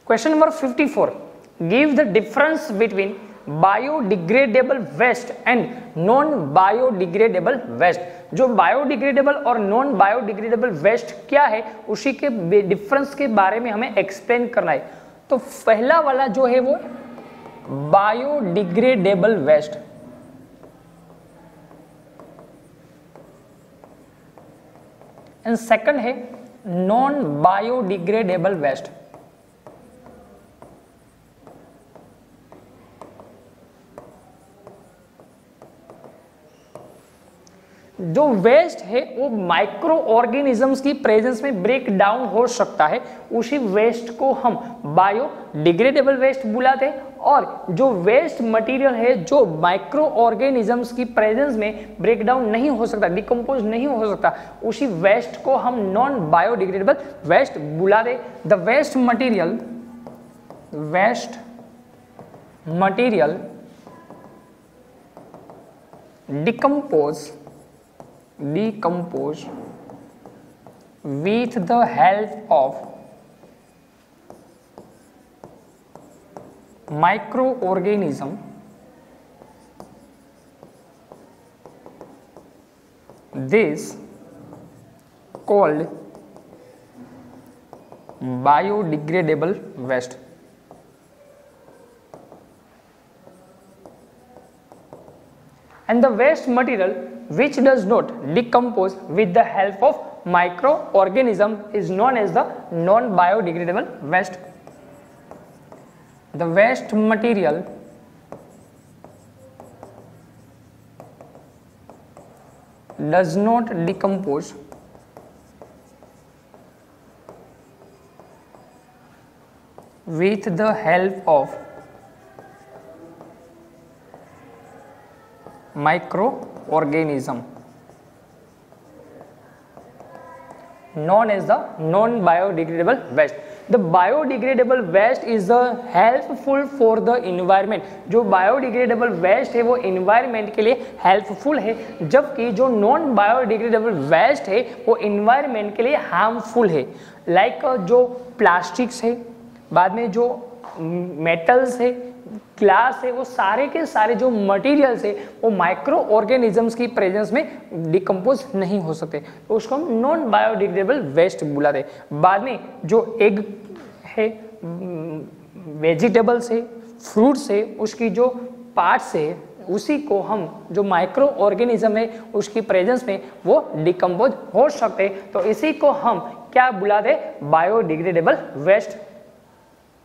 Question number 54, give the difference between biodegradable waste and non biodegradable waste. जो biodegradable और non biodegradable waste क्या है उसी के डिफरेंस के बारे में हमें एक्सप्लेन करना है। तो पहला वाला जो है वो बायोडिग्रेडेबल वेस्ट, एंड सेकंड है नॉन बायोडिग्रेडेबल वेस्ट। जो वेस्ट है वो माइक्रो ऑर्गेनिजम्स की प्रेजेंस में ब्रेक डाउन हो सकता है, उसी वेस्ट को हम बायोडिग्रेडेबल वेस्ट बुलाते हैं। और जो वेस्ट मटेरियल है जो माइक्रो ऑर्गेनिजम्स की प्रेजेंस में ब्रेक डाउन नहीं हो सकता, डिकम्पोज नहीं हो सकता, उसी वेस्ट को हम नॉन बायोडिग्रेडेबल वेस्ट बुलाते। The waste material decompose with the help of microorganism this called biodegradable waste। And the waste material which does not decompose with the help of microorganism is known as the non-biodegradable waste। The waste material does not decompose with the help of microorganism known as the non-biodegradable waste। The biodegradable waste is helpful for the environment। जो biodegradable waste है वो environment के लिए helpful है, जबकि जो non biodegradable waste है वो environment के लिए harmful है। Like जो plastics है, बाद में जो metals है, ग्लास है, वो सारे के सारे जो मटेरियल्स है वो माइक्रो ऑर्गेनिजम्स की प्रेजेंस में डिकम्पोज नहीं हो सकते, तो उसको हम नॉन बायोडिग्रेडेबल वेस्ट बुलाते। बाद में जो एग है, वेजिटेबल्स है, फ्रूट्स है, उसकी जो पार्ट्स है उसी को हम जो माइक्रो ऑर्गेनिज्म है उसकी प्रेजेंस में वो डिकम्पोज हो सकते, तो इसी को हम क्या बुलाते, बायोडिग्रेडेबल वेस्ट